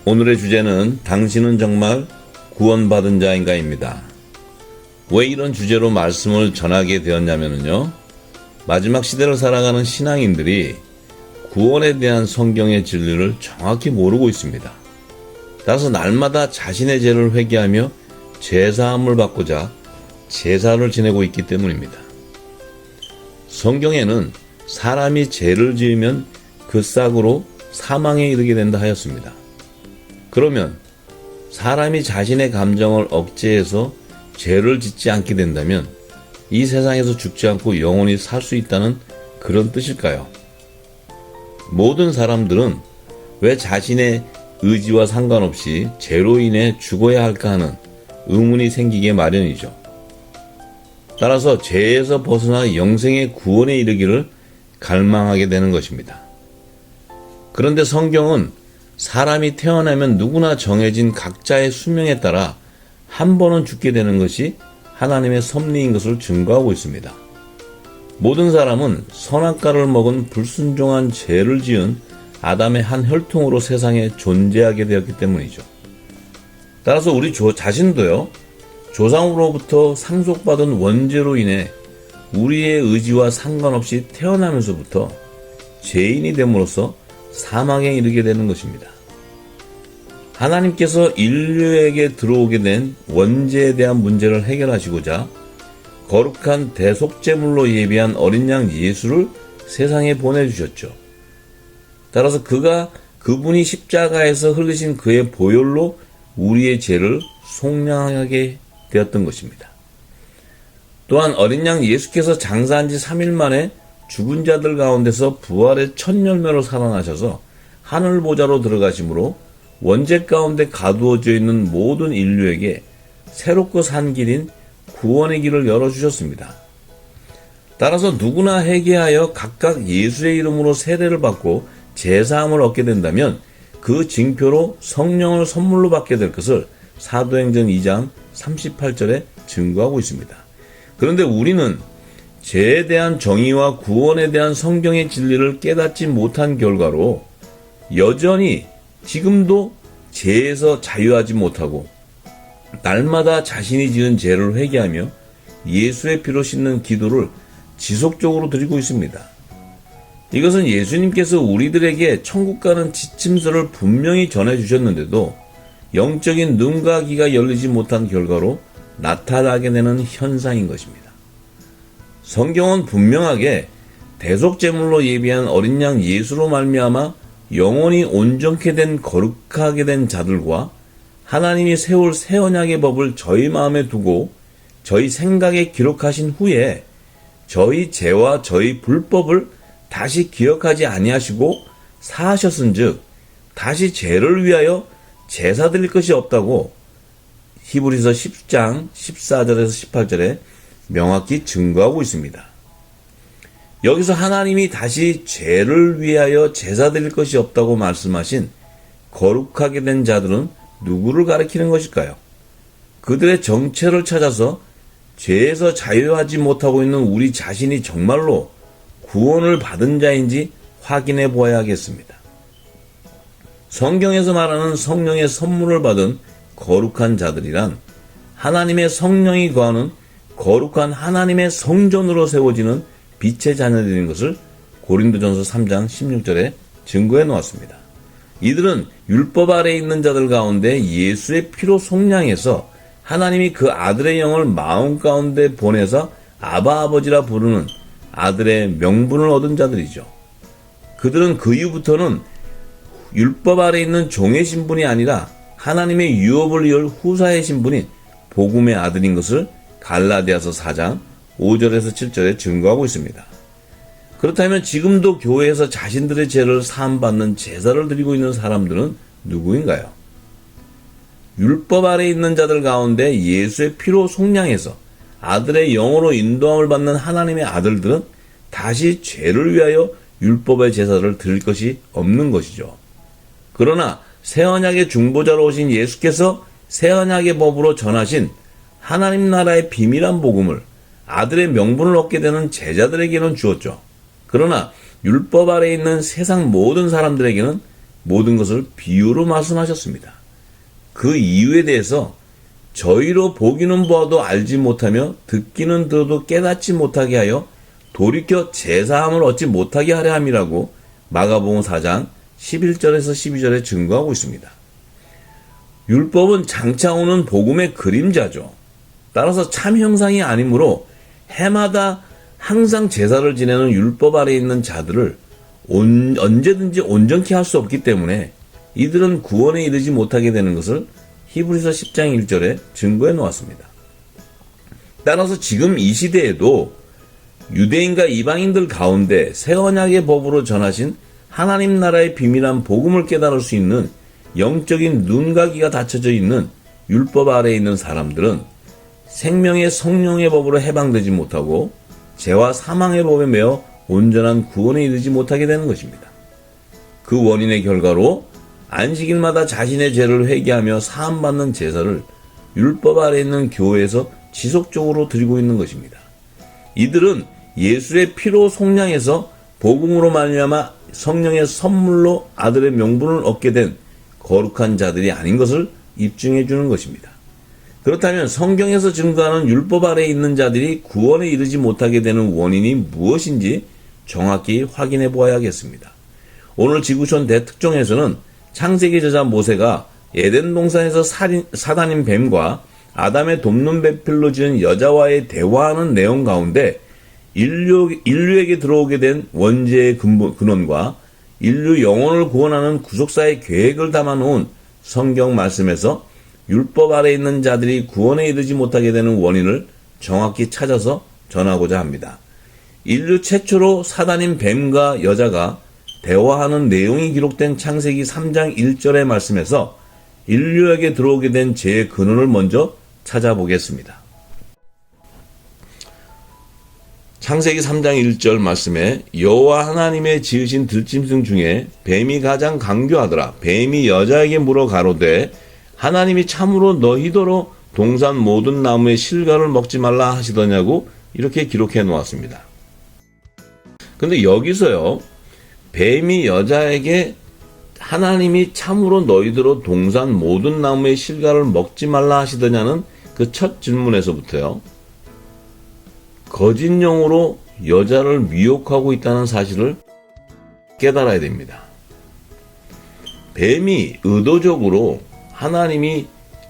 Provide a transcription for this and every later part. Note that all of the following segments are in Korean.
오늘의 주제는 당신은 정말 구원받은 자인가입니다. 왜 이런 주제로 말씀을 전하게 되었냐면요. 마지막 시대를 살아가는 신앙인들이 구원에 대한 성경의 진리를 정확히 모르고 있습니다. 따라서 날마다 자신의 죄를 회개하며 제사함을 받고자 제사를 지내고 있기 때문입니다. 성경에는 사람이 죄를 지으면 그 싹으로 사망에 이르게 된다 하였습니다. 그러면 사람이 자신의 감정을 억제해서 죄를 짓지 않게 된다면 이 세상에서 죽지 않고 영원히 살 수 있다는 그런 뜻일까요? 모든 사람들은 왜 자신의 의지와 상관없이 죄로 인해 죽어야 할까 하는 의문이 생기게 마련이죠. 따라서 죄에서 벗어나 영생의 구원에 이르기를 갈망하게 되는 것입니다. 그런데 성경은 사람이 태어나면 누구나 정해진 각자의 수명에 따라 한 번은 죽게 되는 것이 하나님의 섭리인 것을 증거하고 있습니다. 모든 사람은 선악과를 먹은 불순종한 죄를 지은 아담의 한 혈통으로 세상에 존재하게 되었기 때문이죠. 따라서 우리 자신도요, 조상으로부터 상속받은 원죄로 인해 우리의 의지와 상관없이 태어나면서부터 죄인이 됨으로써 사망에 이르게 되는 것입니다. 하나님께서 인류에게 들어오게 된 원죄에 대한 문제를 해결하시고자 거룩한 대속제물로 예비한 어린 양 예수를 세상에 보내주셨죠. 따라서 그분이 십자가에서 흘리신 그의 보혈로 우리의 죄를 속량하게 되었던 것입니다. 또한 어린 양 예수께서 장사한 지 3일 만에 죽은 자들 가운데서 부활의 첫 열매로 살아나셔서 하늘 보좌로 들어가심으로 원죄 가운데 가두어져 있는 모든 인류에게 새롭고 산 길인 구원의 길을 열어주셨습니다. 따라서 누구나 회개하여 각각 예수의 이름으로 세례를 받고 제사함을 얻게 된다면 그 징표로 성령을 선물로 받게 될 것을 사도행전 2장 38절에 증거하고 있습니다. 그런데 우리는 죄에 대한 정의와 구원에 대한 성경의 진리를 깨닫지 못한 결과로 여전히 지금도 죄에서 자유하지 못하고 날마다 자신이 지은 죄를 회개하며 예수의 피로 씻는 기도를 지속적으로 드리고 있습니다. 이것은 예수님께서 우리들에게 천국 가는 지침서를 분명히 전해주셨는데도 영적인 눈과 귀가 열리지 못한 결과로 나타나게 되는 현상인 것입니다. 성경은 분명하게 대속제물로 예비한 어린 양 예수로 말미암아 영원히 온전케 된 거룩하게 된 자들과 하나님이 세울 새 언약의 법을 저희 마음에 두고 저희 생각에 기록하신 후에 저희 죄와 저희 불법을 다시 기억하지 아니하시고 사하셨은즉 다시 죄를 위하여 제사 드릴 것이 없다고 히브리서 10장 14절에서 18절에 명확히 증거하고 있습니다. 여기서 하나님이 다시 죄를 위하여 제사 드릴 것이 없다고 말씀하신 거룩하게 된 자들은 누구를 가리키는 것일까요? 그들의 정체를 찾아서 죄에서 자유하지 못하고 있는 우리 자신이 정말로 구원을 받은 자인지 확인해 보아야 하겠습니다. 성경에서 말하는 성령의 선물을 받은 거룩한 자들이란 하나님의 성령이 거하는 거룩한 하나님의 성전으로 세워지는 빛의 자녀들인 것을 고린도전서 3장 16절에 증거해 놓았습니다. 이들은 율법 아래에 있는 자들 가운데 예수의 피로 속량해서 하나님이 그 아들의 영을 마음 가운데 보내서 아바 아버지라 부르는 아들의 명분을 얻은 자들이죠. 그들은 그 이후부터는 율법 아래에 있는 종의 신분이 아니라 하나님의 유업을 이을 후사의 신분인 복음의 아들인 것을 갈라디아서 4장 5절에서 7절에 증거하고 있습니다. 그렇다면 지금도 교회에서 자신들의 죄를 사함받는 제사를 드리고 있는 사람들은 누구인가요? 율법 아래에 있는 자들 가운데 예수의 피로 속량해서 아들의 영으로 인도함을 받는 하나님의 아들들은 다시 죄를 위하여 율법의 제사를 드릴 것이 없는 것이죠. 그러나 새 언약의 중보자로 오신 예수께서 새 언약의 법으로 전하신 하나님 나라의 비밀한 복음을 아들의 명분을 얻게 되는 제자들에게는 주었죠. 그러나 율법 아래에 있는 세상 모든 사람들에게는 모든 것을 비유로 말씀하셨습니다. 그 이유에 대해서 저희로 보기는 보아도 알지 못하며 듣기는 들어도 깨닫지 못하게 하여 돌이켜 제사함을 얻지 못하게 하려 함이라고 마가복음 4장 11절에서 12절에 증거하고 있습니다. 율법은 장차 오는 복음의 그림자죠. 따라서 참 형상이 아니므로 해마다 항상 제사를 지내는 율법 아래에 있는 자들을 언제든지 온전케 할 수 없기 때문에 이들은 구원에 이르지 못하게 되는 것을 히브리서 10장 1절에 증거해 놓았습니다. 따라서 지금 이 시대에도 유대인과 이방인들 가운데 새 언약의 법으로 전하신 하나님 나라의 비밀한 복음을 깨달을 수 있는 영적인 눈과 귀가 닫혀져 있는 율법 아래에 있는 사람들은 생명의 성령의 법으로 해방되지 못하고 죄와 사망의 법에 매여 온전한 구원에 이르지 못하게 되는 것입니다. 그 원인의 결과로 안식일마다 자신의 죄를 회개하며 사함받는 제사를 율법 아래에 있는 교회에서 지속적으로 드리고 있는 것입니다. 이들은 예수의 피로 속량해서 복음으로 말미암아 성령의 선물로 아들의 명분을 얻게 된 거룩한 자들이 아닌 것을 입증해 주는 것입니다. 그렇다면 성경에서 증거하는 율법 아래에 있는 자들이 구원에 이르지 못하게 되는 원인이 무엇인지 정확히 확인해 보아야겠습니다. 오늘 지구촌 대특종에서는 창세기 저자 모세가 에덴 동산에서 사단인 뱀과 아담의 돕는 배필로 지은 여자와의 대화하는 내용 가운데 인류에게 들어오게 된 원죄의 근원과 인류 영혼을 구원하는 구속사의 계획을 담아놓은 성경 말씀에서 율법 아래에 있는 자들이 구원에 이르지 못하게 되는 원인을 정확히 찾아서 전하고자 합니다. 인류 최초로 사단인 뱀과 여자가 대화하는 내용이 기록된 창세기 3장 1절의 말씀에서 인류에게 들어오게 된 죄의 근원을 먼저 찾아보겠습니다. 창세기 3장 1절 말씀에 여호와 하나님의 지으신 들짐승 중에 뱀이 가장 강교하더라. 뱀이 여자에게 물어 가로되 하나님이 참으로 너희더러 동산 모든 나무의 실과를 먹지 말라 하시더냐고 이렇게 기록해 놓았습니다. 근데 여기서요, 뱀이 여자에게 하나님이 참으로 너희더러 동산 모든 나무의 실과를 먹지 말라 하시더냐는 그 첫 질문에서부터요, 거짓 영으로 여자를 미혹하고 있다는 사실을 깨달아야 됩니다. 뱀이 의도적으로 하나님이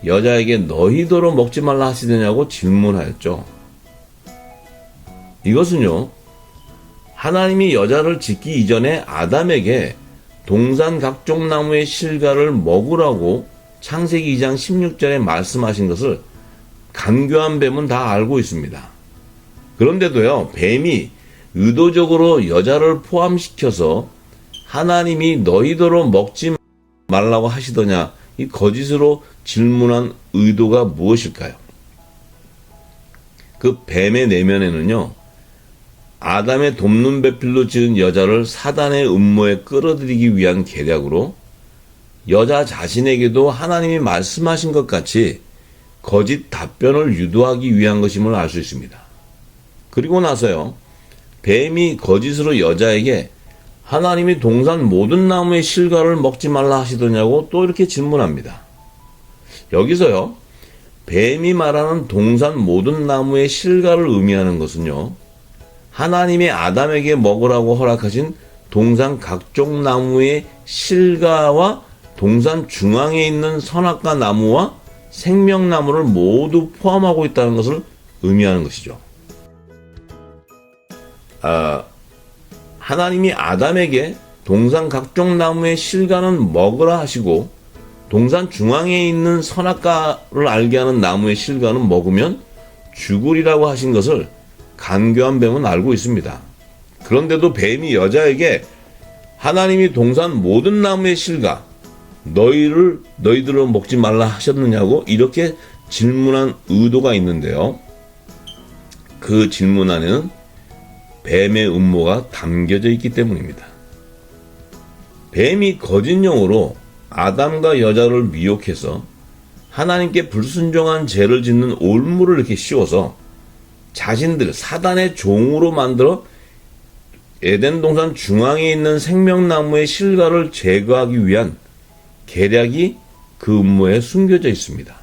여자에게 너희더러 먹지 말라 하시더냐고 질문하였죠. 이것은요, 하나님이 여자를 짓기 이전에 아담에게 동산 각종 나무의 실과를 먹으라고 창세기 2장 16절에 말씀하신 것을 간교한 뱀은 다 알고 있습니다. 그런데도요, 뱀이 의도적으로 여자를 포함시켜서 하나님이 너희더러 먹지 말라고 하시더냐, 이 거짓으로 질문한 의도가 무엇일까요? 그 뱀의 내면에는요, 아담의 돕는 배필로 지은 여자를 사단의 음모에 끌어들이기 위한 계략으로 여자 자신에게도 하나님이 말씀하신 것 같이 거짓 답변을 유도하기 위한 것임을 알 수 있습니다. 그리고 나서요, 뱀이 거짓으로 여자에게 하나님이 동산 모든 나무의 실과를 먹지 말라 하시더냐고 또 이렇게 질문합니다. 여기서요, 뱀이 말하는 동산 모든 나무의 실과를 의미하는 것은요, 하나님이 아담에게 먹으라고 허락하신 동산 각종 나무의 실과와 동산 중앙에 있는 선악과 나무와 생명나무를 모두 포함하고 있다는 것을 의미하는 것이죠. 하나님이 아담에게 동산 각종 나무의 실과는 먹으라 하시고 동산 중앙에 있는 선악과를 알게 하는 나무의 실과는 먹으면 죽으리라고 하신 것을 간교한 뱀은 알고 있습니다. 그런데도 뱀이 여자에게 하나님이 동산 모든 나무의 실과 너희들은 먹지 말라 하셨느냐고 이렇게 질문한 의도가 있는데요, 그 질문 안에는 뱀의 음모가 담겨져 있기 때문입니다. 뱀이 거짓령으로 아담과 여자를 미혹해서 하나님께 불순종한 죄를 짓는 올무를 이렇게 씌워서 자신들 사단의 종으로 만들어 에덴 동산 중앙에 있는 생명나무의 실과를 제거하기 위한 계략이 그 음모에 숨겨져 있습니다.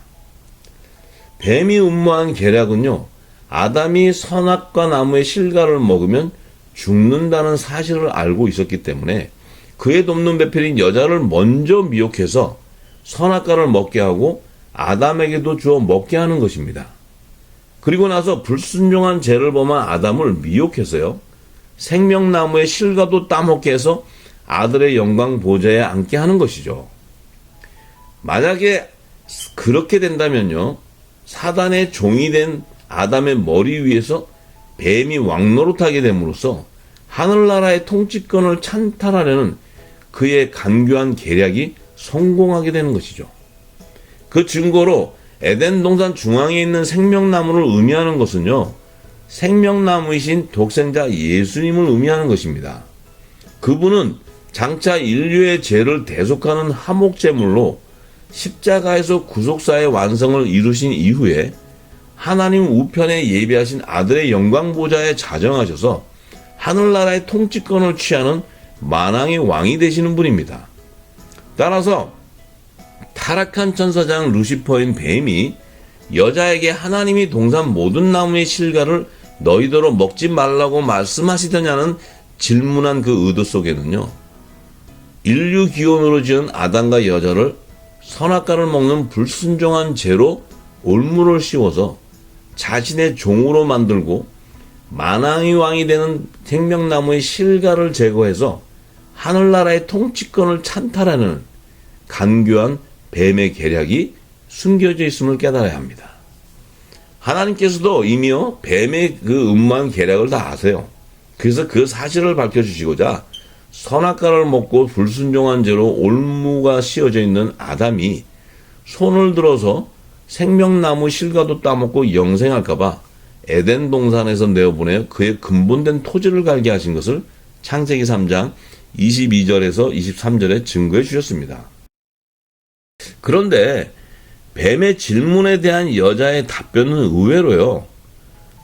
뱀이 음모한 계략은요, 아담이 선악과 나무의 실과를 먹으면 죽는다는 사실을 알고 있었기 때문에 그의 돕는 배필인 여자를 먼저 미혹해서 선악과를 먹게 하고 아담에게도 주어 먹게 하는 것입니다. 그리고 나서 불순종한 죄를 범한 아담을 미혹해서요, 생명나무의 실과도 따먹게 해서 아들의 영광 보좌에 앉게 하는 것이죠. 만약에 그렇게 된다면요, 사단의 종이 된 아담의 머리 위에서 뱀이 왕노릇하게 됨으로써 하늘나라의 통치권을 찬탈하려는 그의 간교한 계략이 성공하게 되는 것이죠. 그 증거로 에덴 동산 중앙에 있는 생명나무를 의미하는 것은요, 생명나무이신 독생자 예수님을 의미하는 것입니다. 그분은 장차 인류의 죄를 대속하는 화목제물로 십자가에서 구속사의 완성을 이루신 이후에 하나님 우편에 예비하신 아들의 영광 보좌에 자정하셔서 하늘나라의 통치권을 취하는 만왕의 왕이 되시는 분입니다. 따라서 타락한 천사장 루시퍼인 뱀이 여자에게 하나님이 동산 모든 나무의 실과를 너희더러 먹지 말라고 말씀하시더냐는 질문한 그 의도 속에는요, 인류 기원으로 지은 아담과 여자를 선악과를 먹는 불순종한 죄로 올무를 씌워서 자신의 종으로 만들고 만왕의 왕이 되는 생명나무의 실과를 제거해서 하늘나라의 통치권을 찬탈하는 간교한 뱀의 계략이 숨겨져 있음을 깨달아야 합니다. 하나님께서도 이미요, 뱀의 그 음모한 계략을 다 아세요. 그래서 그 사실을 밝혀주시고자 선악과를 먹고 불순종한 죄로 올무가 씌워져 있는 아담이 손을 들어서 생명나무 실과도 따먹고 영생할까봐 에덴 동산에서 내어보내 그의 근본된 토지를 갈게 하신 것을 창세기 3장 22절에서 23절에 증거해 주셨습니다. 그런데 뱀의 질문에 대한 여자의 답변은 의외로요,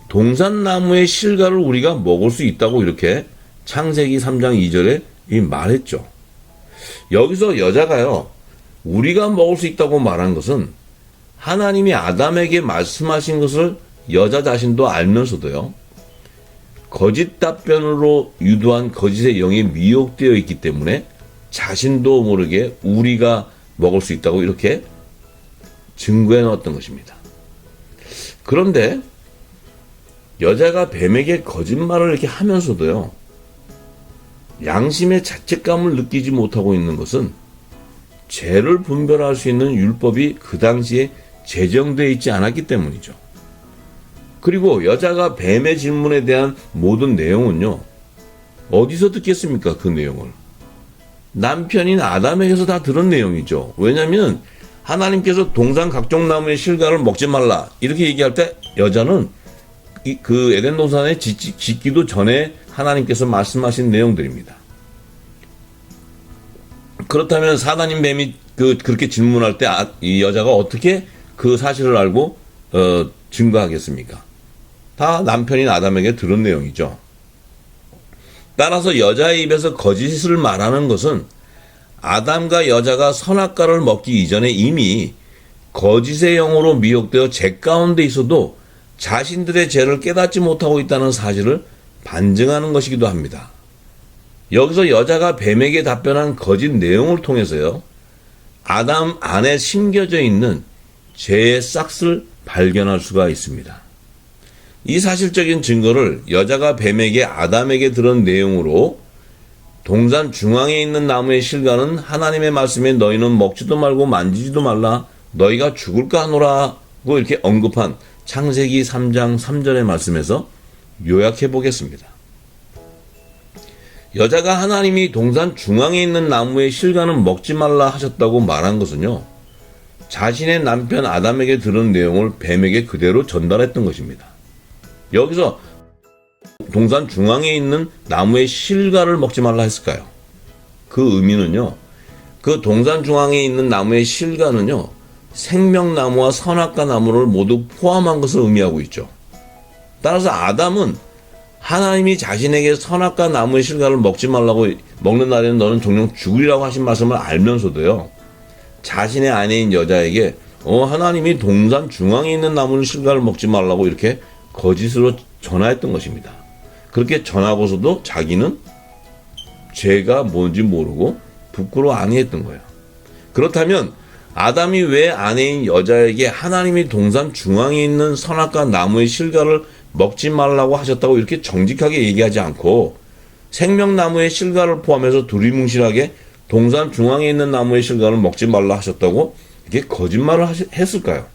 동산나무의 실과를 우리가 먹을 수 있다고 이렇게 창세기 3장 2절에 말했죠. 여기서 여자가요, 우리가 먹을 수 있다고 말한 것은 하나님이 아담에게 말씀하신 것을 여자 자신도 알면서도요, 거짓 답변으로 유도한 거짓의 영에 미혹되어 있기 때문에 자신도 모르게 우리가 먹을 수 있다고 이렇게 증거해 놓았던 것입니다. 그런데 여자가 뱀에게 거짓말을 이렇게 하면서도요, 양심의 자책감을 느끼지 못하고 있는 것은 죄를 분별할 수 있는 율법이 그 당시에 제정되어 있지 않았기 때문이죠. 그리고 여자가 뱀의 질문에 대한 모든 내용은요, 어디서 듣겠습니까? 그 내용을 남편인 아담에게서 다 들은 내용이죠. 왜냐하면 하나님께서 동산 각종 나무의 실과를 먹지 말라 이렇게 얘기할 때 여자는 그 에덴 동산에 짓기도 전에 하나님께서 말씀하신 내용들입니다. 그렇다면 사단인 뱀이 그렇게 질문할 때 이 여자가 어떻게 그 사실을 알고 증거하겠습니까? 다 남편인 아담에게 들은 내용이죠. 따라서 여자의 입에서 거짓을 말하는 것은 아담과 여자가 선악과를 먹기 이전에 이미 거짓의 영으로 미혹되어 죄 가운데 있어도 자신들의 죄를 깨닫지 못하고 있다는 사실을 반증하는 것이기도 합니다. 여기서 여자가 뱀에게 답변한 거짓 내용을 통해서요, 아담 안에 심겨져 있는 죄의 싹을 발견할 수가 있습니다. 이 사실적인 증거를 여자가 뱀에게 아담에게 들은 내용으로 동산 중앙에 있는 나무의 실과는 하나님의 말씀에 너희는 먹지도 말고 만지지도 말라 너희가 죽을까 하노라고 이렇게 언급한 창세기 3장 3절의 말씀에서 요약해 보겠습니다. 여자가 하나님이 동산 중앙에 있는 나무의 실과는 먹지 말라 하셨다고 말한 것은요, 자신의 남편 아담에게 들은 내용을 뱀에게 그대로 전달했던 것입니다. 여기서 동산 중앙에 있는 나무의 실과를 먹지 말라 했을까요? 그 의미는요, 그 동산 중앙에 있는 나무의 실과는요, 생명나무와 선악과 나무를 모두 포함한 것을 의미하고 있죠. 따라서 아담은 하나님이 자신에게 선악과 나무의 실과를 먹지 말라고, 먹는 날에는 너는 종종 죽으리라고 하신 말씀을 알면서도요, 자신의 아내인 여자에게 하나님이 동산 중앙에 있는 나무의 실과를 먹지 말라고 이렇게 거짓으로 전화했던 것입니다. 그렇게 전하고서도 자기는 죄가 뭔지 모르고 부끄러워 아니했던 거예요. 그렇다면 아담이 왜 아내인 여자에게 하나님이 동산 중앙에 있는 선악과 나무의 실과를 먹지 말라고 하셨다고 이렇게 정직하게 얘기하지 않고 생명나무의 실과를 포함해서 두리뭉실하게 동산 중앙에 있는 나무의 실과를 먹지 말라 하셨다고 이렇게 거짓말을 했을까요?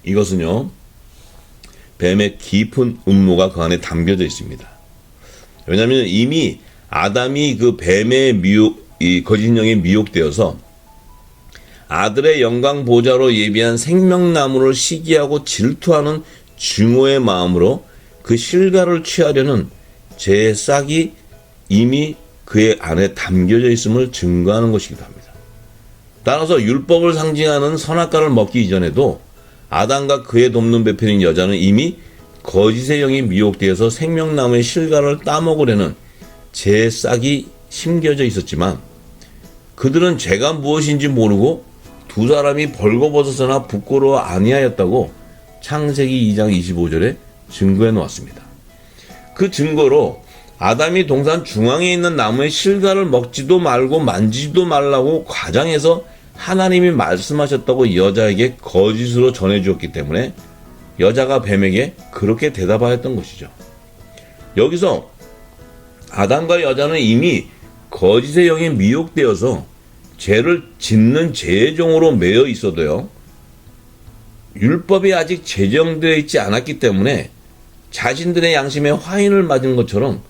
이것은요, 뱀의 깊은 음모가 그 안에 담겨져 있습니다. 왜냐하면 이미 아담이 그 뱀의 이 거짓령에 미혹되어서 아들의 영광 보좌로 예비한 생명나무를 시기하고 질투하는 증오의 마음으로 그 실과를 취하려는 죄의 싹이 이미 그의 안에 담겨져 있음을 증거하는 것이기도 합니다. 따라서 율법을 상징하는 선악과를 먹기 이전에도 아담과 그의 돕는 배편인 여자는 이미 거짓의 영이 미혹되어서 생명나무의 실과를 따먹으려는 죄의 싹이 심겨져 있었지만 그들은 죄가 무엇인지 모르고 두 사람이 벌거벗어서나 부끄러워 아니하였다고 창세기 2장 25절에 증거해 놓았습니다. 그 증거로 아담이 동산 중앙에 있는 나무의 실과를 먹지도 말고 만지지도 말라고 과장해서 하나님이 말씀하셨다고 여자에게 거짓으로 전해주었기 때문에 여자가 뱀에게 그렇게 대답하였던 것이죠. 여기서 아담과 여자는 이미 거짓의 영에 미혹되어서 죄를 짓는 죄의 종으로 매여 있어도요, 율법이 아직 제정되어 있지 않았기 때문에 자신들의 양심에 화인을 맞은 것처럼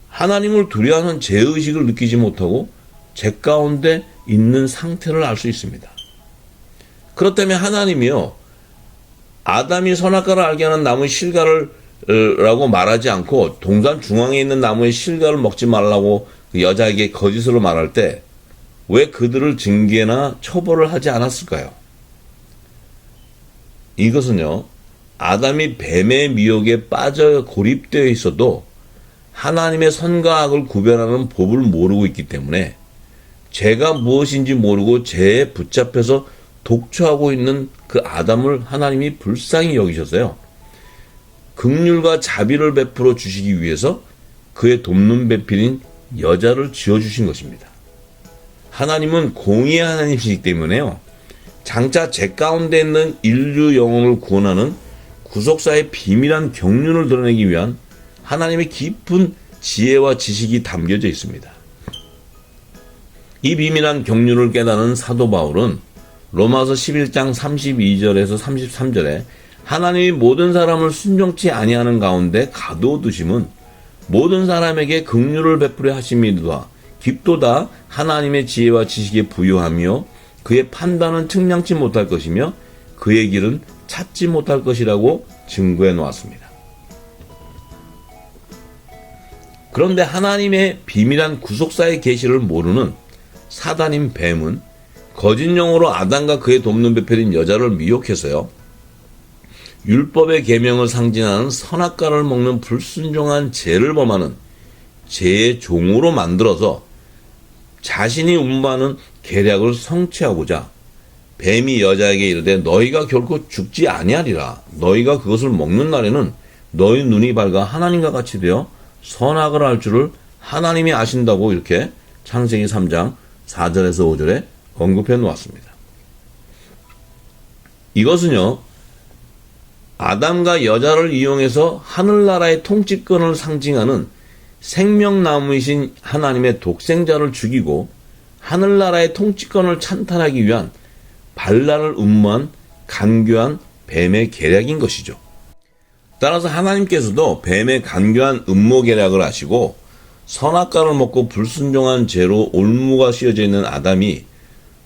하나님을 두려워하는 죄의식을 느끼지 못하고 죄 가운데 있는 상태를 알 수 있습니다. 그렇다면 하나님이요, 아담이 선악과를 알게 하는 나무의 실과를 라고 말하지 않고 동산 중앙에 있는 나무의 실과를 먹지 말라고 그 여자에게 거짓으로 말할 때 왜 그들을 징계나 처벌을 하지 않았을까요? 이것은요, 아담이 뱀의 미혹에 빠져 고립되어 있어도 하나님의 선과 악을 구별하는 법을 모르고 있기 때문에 죄가 무엇인지 모르고 죄에 붙잡혀서 독초하고 있는 그 아담을 하나님이 불쌍히 여기셔서요, 긍휼과 자비를 베풀어 주시기 위해서 그의 돕는 배필인 여자를 지어주신 것입니다. 하나님은 공의의 하나님이시기 때문에요, 장차 죄 가운데 있는 인류 영혼을 구원하는 구속사의 비밀한 경륜을 드러내기 위한 하나님의 깊은 지혜와 지식이 담겨져 있습니다. 이 비밀한 경륜을 깨닫는 사도 바울은 로마서 11장 32절에서 33절에 하나님이 모든 사람을 순종치 아니하는 가운데 가두어두심은 모든 사람에게 긍휼을 베풀어 하심이로다. 깊도다 하나님의 지혜와 지식에 부유하며 그의 판단은 측량치 못할 것이며 그의 길은 찾지 못할 것이라고 증거해 놓았습니다. 그런데 하나님의 비밀한 구속사의 계시를 모르는 사단인 뱀은 거짓 영으로 아담과 그의 돕는 배편인 여자를 미혹해서요, 율법의 계명을 상징하는 선악과를 먹는 불순종한 죄를 범하는 죄의 종으로 만들어서 자신이 운반하는 계략을 성취하고자 뱀이 여자에게 이르되 너희가 결코 죽지 아니하리라. 너희가 그것을 먹는 날에는 너희 눈이 밝아 하나님과 같이 되어 선악을 알 줄을 하나님이 아신다고 이렇게 창세기 3장 4절에서 5절에 언급해 놓았습니다. 이것은요, 아담과 여자를 이용해서 하늘나라의 통치권을 상징하는 생명나무이신 하나님의 독생자를 죽이고 하늘나라의 통치권을 찬탈하기 위한 반란을 음모한 간교한 뱀의 계략인 것이죠. 따라서 하나님께서도 뱀의 간교한 음모 계략을 아시고 선악과를 먹고 불순종한 죄로 올무가 씌어져 있는 아담이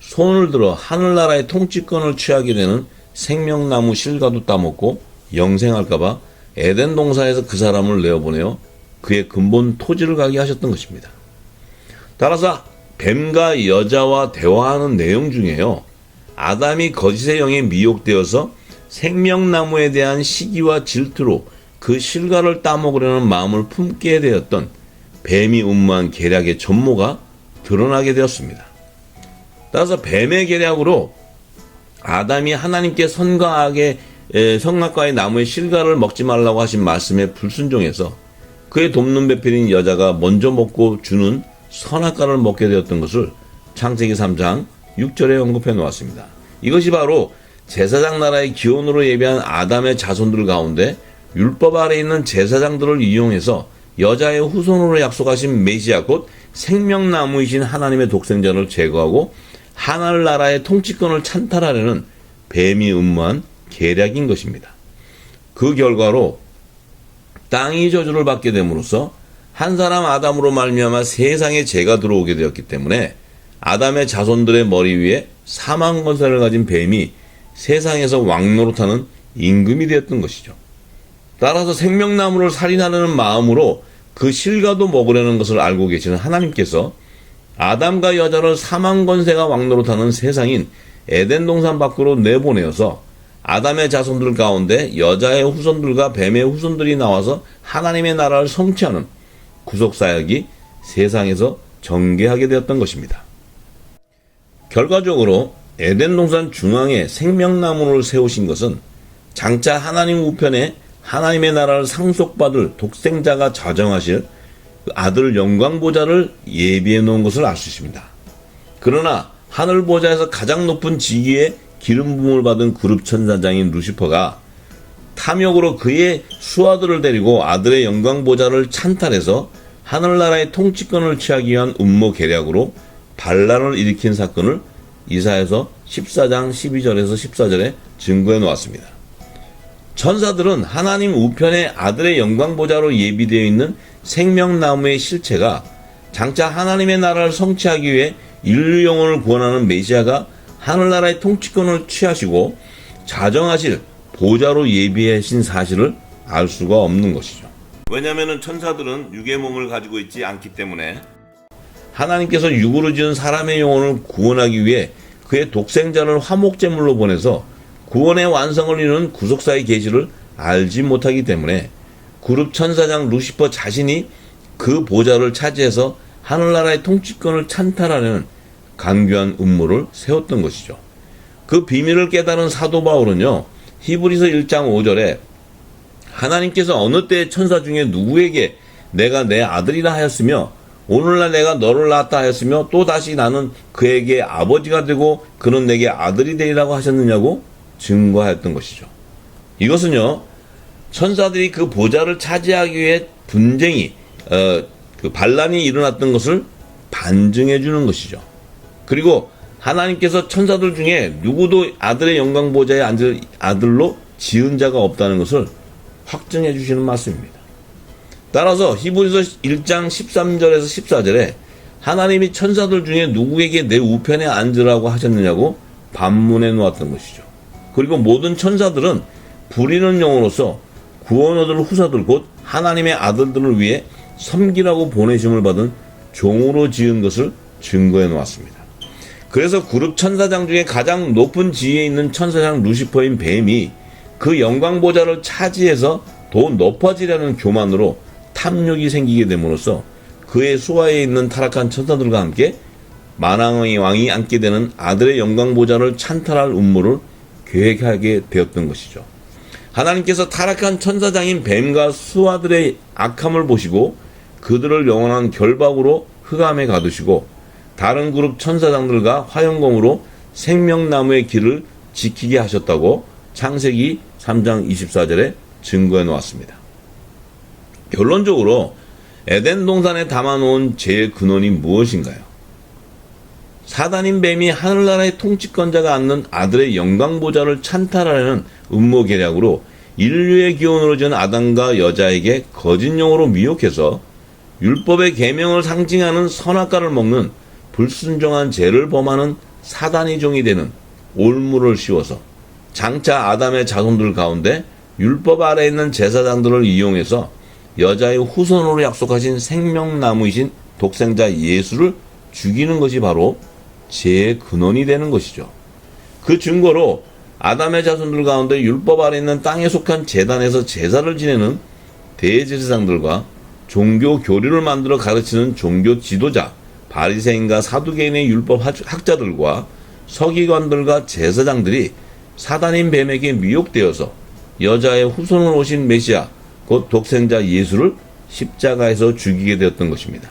손을 들어 하늘나라의 통치권을 취하게 되는 생명나무 실과도 따먹고 영생할까봐 에덴 동산에서 그 사람을 내어보내어 그의 근본 토지를 가게 하셨던 것입니다. 따라서 뱀과 여자와 대화하는 내용 중에요, 아담이 거짓의 영에 미혹되어서 생명나무에 대한 시기와 질투로 그 실과를 따먹으려는 마음을 품게 되었던 뱀이 음모한 계략의 전모가 드러나게 되었습니다. 따라서 뱀의 계략으로 아담이 하나님께 선악과의 나무의 실과를 먹지 말라고 하신 말씀에 불순종해서 그의 돕는 배필인 여자가 먼저 먹고 주는 선악과를 먹게 되었던 것을 창세기 3장 6절에 언급해 놓았습니다. 이것이 바로 제사장 나라의 기원으로 예비한 아담의 자손들 가운데 율법 아래 있는 제사장들을 이용해서 여자의 후손으로 약속하신 메시아 곧 생명나무이신 하나님의 독생자를 제거하고 하늘나라의 통치권을 찬탈하려는 뱀이 음모한 계략인 것입니다. 그 결과로 땅이 저주를 받게 됨으로써 한 사람 아담으로 말미암아 세상에 죄가 들어오게 되었기 때문에 아담의 자손들의 머리 위에 사망 권세를 가진 뱀이 세상에서 왕노릇하는 임금이 되었던 것이죠. 따라서 생명나무를 살인하려는 마음으로 그 실과도 먹으려는 것을 알고 계시는 하나님께서 아담과 여자를 사망 권세가 왕노릇하는 세상인 에덴 동산 밖으로 내보내어서 아담의 자손들 가운데 여자의 후손들과 뱀의 후손들이 나와서 하나님의 나라를 성취하는 구속사역이 세상에서 전개하게 되었던 것입니다. 결과적으로 에덴 동산 중앙에 생명나무를 세우신 것은 장차 하나님 우편에 하나님의 나라를 상속받을 독생자가 자정하실 아들 영광보좌를 예비해 놓은 것을 알 수 있습니다. 그러나 하늘보좌에서 가장 높은 지위에 기름 부음을 받은 그룹 천사장인 루시퍼가 탐욕으로 그의 수하들을 데리고 아들의 영광보좌를 찬탈해서 하늘나라의 통치권을 취하기 위한 음모 계략으로 반란을 일으킨 사건을 이사야서 14장 12절에서 14절에 증거해 놓았습니다. 천사들은 하나님 우편에 아들의 영광보좌로 예비되어 있는 생명나무의 실체가 장차 하나님의 나라를 성취하기 위해 인류 영혼을 구원하는 메시아가 하늘나라의 통치권을 취하시고 자정하실 보좌로 예비하신 사실을 알 수가 없는 것이죠. 왜냐하면 천사들은 육의 몸을 가지고 있지 않기 때문에 하나님께서 육으로 지은 사람의 영혼을 구원하기 위해 그의 독생자를 화목제물로 보내서 구원의 완성을 이루는 구속사의 계시를 알지 못하기 때문에 그룹 천사장 루시퍼 자신이 그 보좌를 차지해서 하늘나라의 통치권을 찬탈하려는 간교한 음모를 세웠던 것이죠. 그 비밀을 깨달은 사도 바울은요, 히브리서 1장 5절에 하나님께서 어느 때 천사 중에 누구에게 내가 내 아들이라 하였으며 오늘날 내가 너를 낳았다 하였으며 또 다시 나는 그에게 아버지가 되고 그는 내게 아들이 되리라고 하셨느냐고 증거하였던 것이죠. 이것은요, 천사들이 그 보좌를 차지하기 위해 분쟁이 그 반란이 일어났던 것을 반증해 주는 것이죠. 그리고 하나님께서 천사들 중에 누구도 아들의 영광 보좌에 앉을 아들로 지은 자가 없다는 것을 확증해 주시는 말씀입니다. 따라서 히브리서 1장 13절에서 14절에 하나님이 천사들 중에 누구에게 내 우편에 앉으라고 하셨느냐고 반문해 놓았던 것이죠. 그리고 모든 천사들은 부리는 영으로서 구원 얻을 후사들 곧 하나님의 아들들을 위해 섬기라고 보내심을 받은 종으로 지은 것을 증거해 놓았습니다. 그래서 그룹 천사장 중에 가장 높은 지위에 있는 천사장 루시퍼인 뱀이 그 영광 보좌를 차지해서 더 높아지려는 교만으로 탐욕이 생기게 됨으로써 그의 수하에 있는 타락한 천사들과 함께 만왕의 왕이 앉게 되는 아들의 영광 보좌를 찬탈할 음모를 계획하게 되었던 것이죠. 하나님께서 타락한 천사장인 뱀과 수하들의 악함을 보시고 그들을 영원한 결박으로 흑암에 가두시고 다른 그룹 천사장들과 화영공으로 생명나무의 길을 지키게 하셨다고 창세기 3장 24절에 증거해 놓았습니다. 결론적으로 에덴 동산에 담아놓은 죄의 근원이 무엇인가요? 사단인 뱀이 하늘나라의 통치권자가 앉는 아들의 영광보좌를 찬탈하려는 음모 계략으로 인류의 기원으로 지은 아담과 여자에게 거짓 영으로 미혹해서 율법의 계명을 상징하는 선악과를 먹는 불순종한 죄를 범하는 사단의 종이 되는 올무를 씌워서 장차 아담의 자손들 가운데 율법 아래 있는 제사장들을 이용해서 여자의 후손으로 약속하신 생명나무이신 독생자 예수를 죽이는 것이 바로 죄의 근원이 되는 것이죠. 그 증거로 아담의 자손들 가운데 율법 아래 있는 땅에 속한 제단에서 제사를 지내는 대제사장들과 종교 교리를 만들어 가르치는 종교 지도자, 바리새인과 사두개인의 율법 학자들과 서기관들과 제사장들이 사단인 뱀에게 미혹되어서 여자의 후손으로 오신 메시아, 곧 독생자 예수를 십자가에서 죽이게 되었던 것입니다.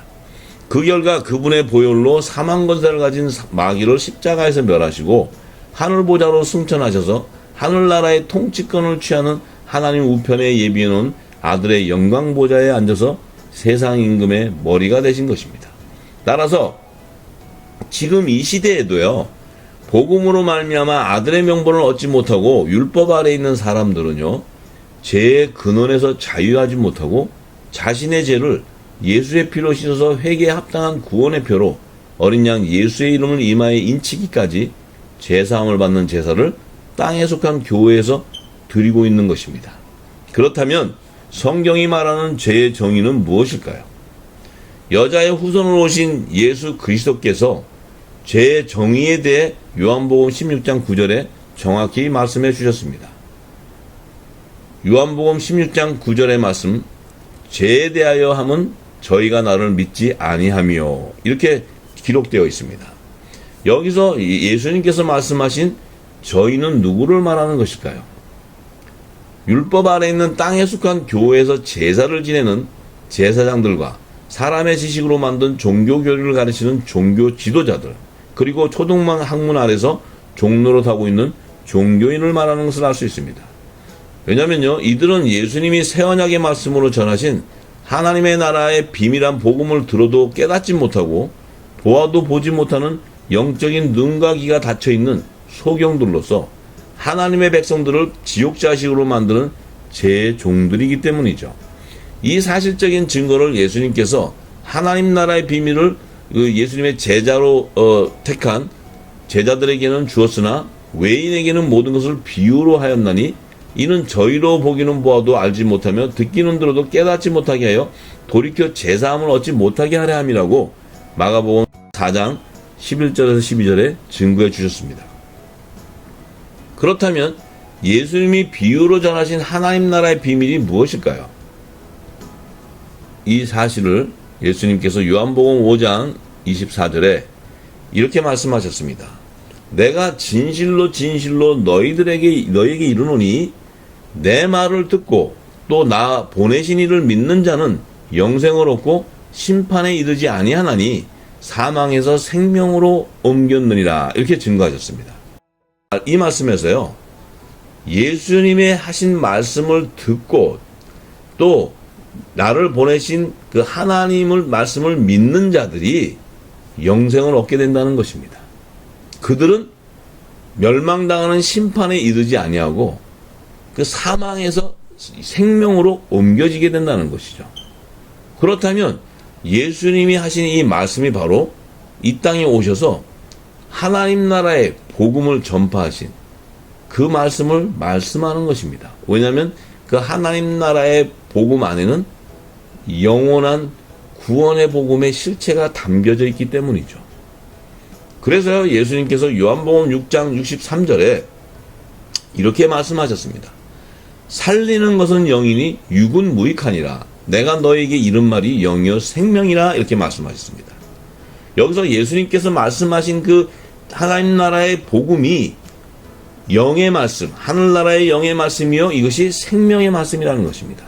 그 결과 그분의 보혈로 사망 권세를 가진 마귀를 십자가에서 멸하시고 하늘보좌로 승천하셔서 하늘나라의 통치권을 취하는 하나님 우편에 예비해놓은 아들의 영광보좌에 앉아서 세상 임금의 머리가 되신 것입니다. 따라서 지금 이 시대에도요, 복음으로 말미암아 아들의 명분을 얻지 못하고 율법 아래 있는 사람들은요, 죄의 근원에서 자유하지 못하고 자신의 죄를 예수의 피로 씻어서 회개에 합당한 구원의 표로 어린 양 예수의 이름을 이마에 인치기까지 제사함을 받는 제사를 땅에 속한 교회에서 드리고 있는 것입니다. 그렇다면 성경이 말하는 죄의 정의는 무엇일까요? 여자의 후손으로 오신 예수 그리스도께서 죄의 정의에 대해 요한복음 16장 9절에 정확히 말씀해 주셨습니다. 요한복음 16장 9절의 말씀, 죄에 대하여 함은 저희가 나를 믿지 아니하며, 이렇게 기록되어 있습니다. 여기서 예수님께서 말씀하신 저희는 누구를 말하는 것일까요? 율법 아래 있는 땅에 속한 교회에서 제사를 지내는 제사장들과 사람의 지식으로 만든 종교 교리를 가르치는 종교 지도자들, 그리고 초등만 학문 아래서 종노릇하고 있는 종교인을 말하는 것을 알 수 있습니다. 왜냐면요, 이들은 예수님이 새 언약의 말씀으로 전하신 하나님의 나라의 비밀한 복음을 들어도 깨닫지 못하고 보아도 보지 못하는 영적인 눈과 귀가 닫혀있는 소경들로서 하나님의 백성들을 지옥 자식으로 만드는 제 종들이기 때문이죠. 이 사실적인 증거를 예수님께서 하나님 나라의 비밀을 예수님의 제자로 택한 제자들에게는 주었으나 외인에게는 모든 것을 비유로 하였나니 이는 저희로 보기는 보아도 알지 못하며 듣기는 들어도 깨닫지 못하게 하여 돌이켜 제사함을 얻지 못하게 하려 함이라고 마가복음 4장 11절에서 12절에 증거해 주셨습니다. 그렇다면 예수님이 비유로 전하신 하나님 나라의 비밀이 무엇일까요? 이 사실을 예수님께서 요한복음 5장 24절에 이렇게 말씀하셨습니다. 내가 진실로 진실로 너에게 이르노니 내 말을 듣고 또 나 보내신 이를 믿는 자는 영생을 얻고 심판에 이르지 아니하나니 사망에서 생명으로 옮겼느니라, 이렇게 증거하셨습니다. 이 말씀에서요, 예수님의 하신 말씀을 듣고 또 나를 보내신 그 하나님을 말씀을 믿는 자들이 영생을 얻게 된다는 것입니다. 그들은 멸망당하는 심판에 이르지 아니하고 그 사망에서 생명으로 옮겨지게 된다는 것이죠. 그렇다면 예수님이 하신 이 말씀이 바로 이 땅에 오셔서 하나님 나라의 복음을 전파하신 그 말씀을 말씀하는 것입니다. 왜냐하면 그 하나님 나라의 복음 안에는 영원한 구원의 복음의 실체가 담겨져 있기 때문이죠. 그래서 예수님께서 요한복음 6장 63절에 이렇게 말씀하셨습니다. 살리는 것은 영이니 육은 무익하니라. 내가 너에게 이른 말이 영이요 생명이라, 이렇게 말씀하셨습니다. 여기서 예수님께서 말씀하신 그 하나님 나라의 복음이 영의 말씀, 하늘나라의 영의 말씀이요 이것이 생명의 말씀이라는 것입니다.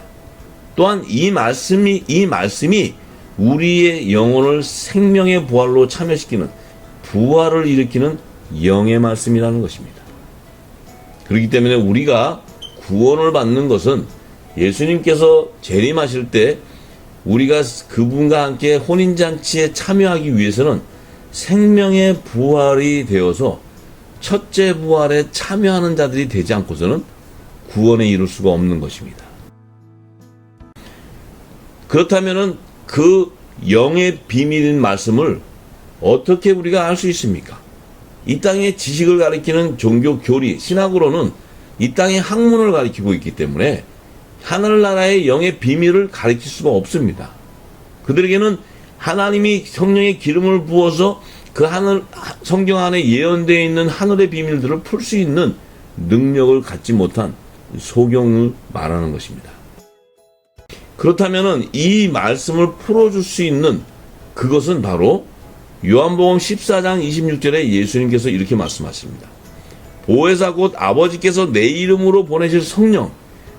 또한 이 말씀이 우리의 영혼을 생명의 부활로 참여시키는, 부활을 일으키는 영의 말씀이라는 것입니다. 그렇기 때문에 우리가 구원을 받는 것은 예수님께서 재림하실 때 우리가 그분과 함께 혼인잔치에 참여하기 위해서는 생명의 부활이 되어서 첫째 부활에 참여하는 자들이 되지 않고서는 구원에 이룰 수가 없는 것입니다. 그렇다면 그 영의 비밀인 말씀을 어떻게 우리가 알 수 있습니까? 이 땅의 지식을 가리키는 종교 교리, 신학으로는 이 땅의 학문을 가리키고 있기 때문에 하늘나라의 영의 비밀을 가리킬 수가 없습니다. 그들에게는 하나님이 성령의 기름을 부어서 그 하늘, 성경 안에 예언되어 있는 하늘의 비밀들을 풀 수 있는 능력을 갖지 못한 소경을 말하는 것입니다. 그렇다면 이 말씀을 풀어줄 수 있는 그것은 바로 요한복음 14장 26절에 예수님께서 이렇게 말씀하십니다. 보혜사 곧 아버지께서 내 이름으로 보내실 성령,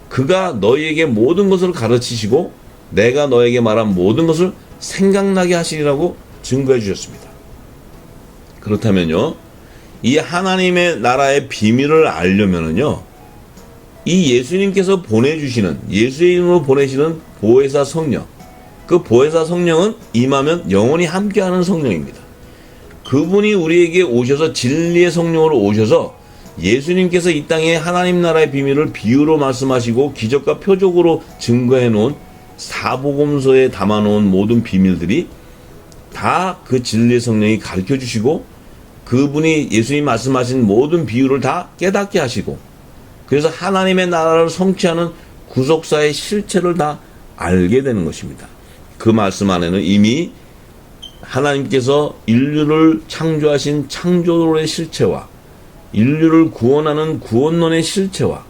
그가 너희에게 모든 것을 가르치시고 내가 너에게 말한 모든 것을 생각나게 하시리라고 증거해 주셨습니다. 그렇다면요, 이 하나님의 나라의 비밀을 알려면은요, 이 예수님께서 보내주시는, 예수의 이름으로 보내시는 보혜사 성령, 그 보혜사 성령은 임하면 영원히 함께하는 성령입니다. 그분이 우리에게 오셔서 진리의 성령으로 오셔서 예수님께서 이 땅에 하나님 나라의 비밀을 비유로 말씀하시고 기적과 표적으로 증거해 놓은 사복음서에 담아 놓은 모든 비밀들이 다 그 진리의 성령이 가르쳐 주시고 그분이 예수님 말씀하신 모든 비유를 다 깨닫게 하시고 그래서 하나님의 나라를 성취하는 구속사의 실체를 다 알게 되는 것입니다. 그 말씀 안에는 이미 하나님께서 인류를 창조하신 창조론의 실체와 인류를 구원하는 구원론의 실체와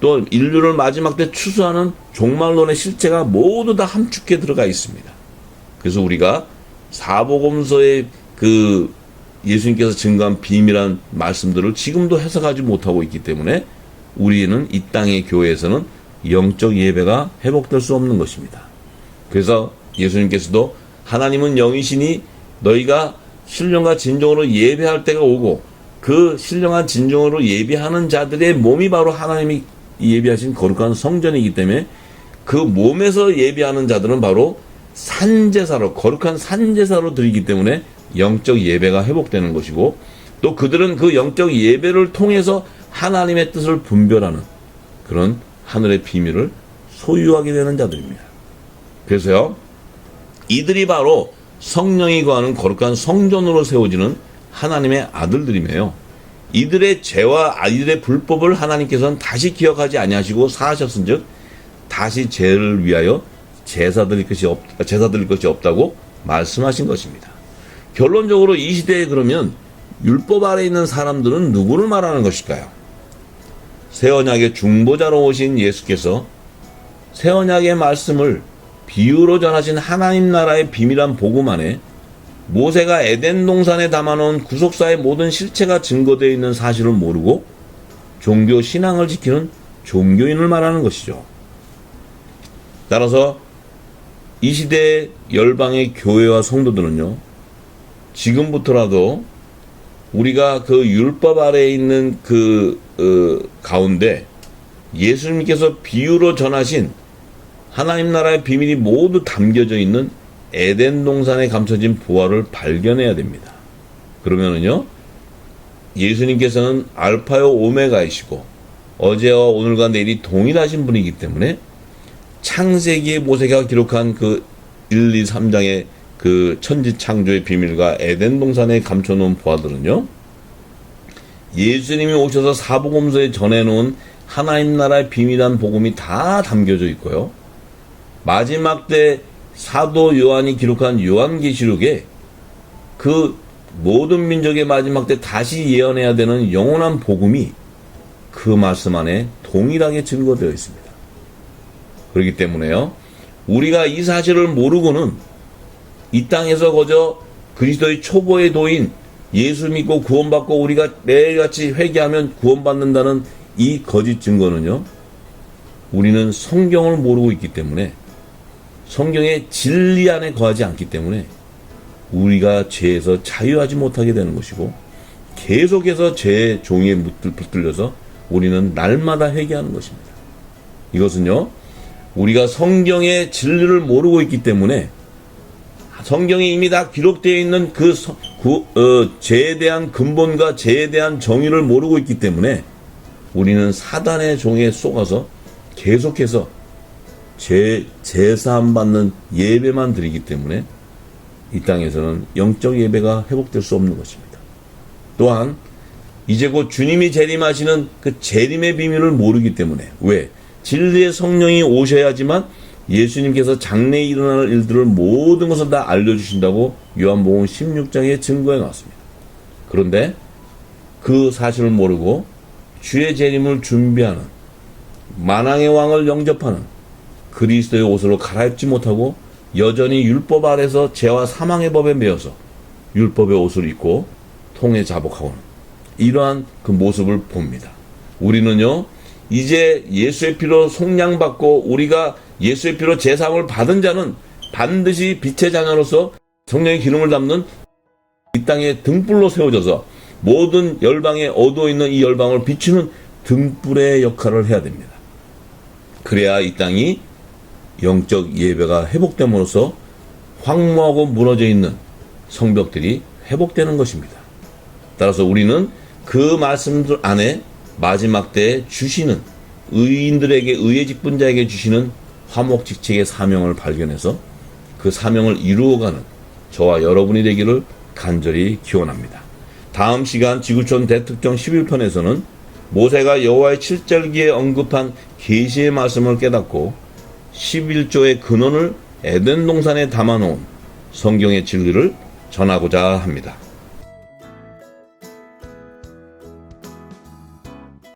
또 인류를 마지막 때 추수하는 종말론의 실체가 모두 다 함축해 들어가 있습니다. 그래서 우리가 사복음서의 그 예수님께서 증거한 비밀한 말씀들을 지금도 해석하지 못하고 있기 때문에 우리는 이 땅의 교회에서는 영적 예배가 회복될 수 없는 것입니다. 그래서 예수님께서도 하나님은 영이시니 너희가 신령과 진정으로 예배할 때가 오고 그 신령한 진정으로 예배하는 자들의 몸이 바로 하나님이 예배하신 거룩한 성전이기 때문에 그 몸에서 예배하는 자들은 바로 산제사로 거룩한 산제사로 드리기 때문에 영적 예배가 회복되는 것이고 또 그들은 그 영적 예배를 통해서 하나님의 뜻을 분별하는 그런 하늘의 비밀을 소유하게 되는 자들입니다. 그래서요, 이들이 바로 성령이 거하는 거룩한 성전으로 세워지는 하나님의 아들들이며요. 이들의 죄와 이들의 불법을 하나님께서는 다시 기억하지 아니하시고 사하셨은즉 다시 죄를 위하여 제사 드릴 것이 없다고 말씀하신 것입니다. 결론적으로 이 시대에 그러면 율법 아래 있는 사람들은 누구를 말하는 것일까요? 새 언약의 중보자로 오신 예수께서 새 언약의 말씀을 비유로 전하신 하나님 나라의 비밀한 복음 안에 모세가 에덴 동산에 담아놓은 구속사의 모든 실체가 증거되어 있는 사실을 모르고 종교 신앙을 지키는 종교인을 말하는 것이죠. 따라서 이 시대의 열방의 교회와 성도들은요, 지금부터라도 우리가 그 율법 아래에 있는 가운데 예수님께서 비유로 전하신 하나님 나라의 비밀이 모두 담겨져 있는 에덴 동산에 감춰진 보화를 발견해야 됩니다. 그러면은요, 예수님께서는 알파요 오메가이시고 어제와 오늘과 내일이 동일하신 분이기 때문에 창세기의 모세가 기록한 그 1, 2, 3장의 그 천지 창조의 비밀과 에덴 동산에 감춰놓은 보화들은요, 예수님이 오셔서 사복음서에 전해놓은 하나님 나라의 비밀한 복음이 다 담겨져 있고요. 마지막 때 사도 요한이 기록한 요한계시록에 그 모든 민족의 마지막 때 다시 예언해야 되는 영원한 복음이 그 말씀 안에 동일하게 증거되어 있습니다. 그렇기 때문에요, 우리가 이 사실을 모르고는 이 땅에서 거저 그리스도의 초보의 도인 예수 믿고 구원받고 우리가 매일같이 회개하면 구원받는다는 이 거짓 증거는요, 우리는 성경을 모르고 있기 때문에 성경의 진리 안에 거하지 않기 때문에 우리가 죄에서 자유하지 못하게 되는 것이고 계속해서 죄의 종이에 붙들려서 우리는 날마다 회개하는 것입니다. 이것은요, 우리가 성경의 진리를 모르고 있기 때문에 성경에 이미 다 기록되어 있는 죄에 대한 근본과 죄에 대한 정의를 모르고 있기 때문에 우리는 사단의 종에 속아서 계속해서 제사함 받는 예배만 드리기 때문에 이 땅에서는 영적 예배가 회복될 수 없는 것입니다. 또한 이제 곧 주님이 재림하시는 그 재림의 비밀을 모르기 때문에 왜? 진리의 성령이 오셔야지만 예수님께서 장래에 일어날 일들을 모든 것을 다 알려주신다고 요한복음 16장에 증거해 놨습니다. 그런데 그 사실을 모르고 주의 재림을 준비하는 만왕의 왕을 영접하는 그리스도의 옷으로 갈아입지 못하고 여전히 율법 아래서 죄와 사망의 법에 매여서 율법의 옷을 입고 통에 자복하고는 이러한 그 모습을 봅니다. 우리는요, 이제 예수의 피로 속량받고 우리가 예수의 피로 제사함을 받은 자는 반드시 빛의 자녀로서 성령의 기름을 담는 이 땅에 등불로 세워져서 모든 열방에 어두워 있는 이 열방을 비추는 등불의 역할을 해야 됩니다. 그래야 이 땅이 영적 예배가 회복됨으로써 황무하고 무너져 있는 성벽들이 회복되는 것입니다. 따라서 우리는 그 말씀들 안에 마지막 때에 주시는 의인들에게, 의의 직분자에게 주시는 화목직책의 사명을 발견해서 그 사명을 이루어가는 저와 여러분이 되기를 간절히 기원합니다. 다음 시간 지구촌 대특종 11편에서는 모세가 여호와의 칠절기에 언급한 계시의 말씀을 깨닫고 11조의 근원을 에덴 동산에 담아놓은 성경의 진리를 전하고자 합니다.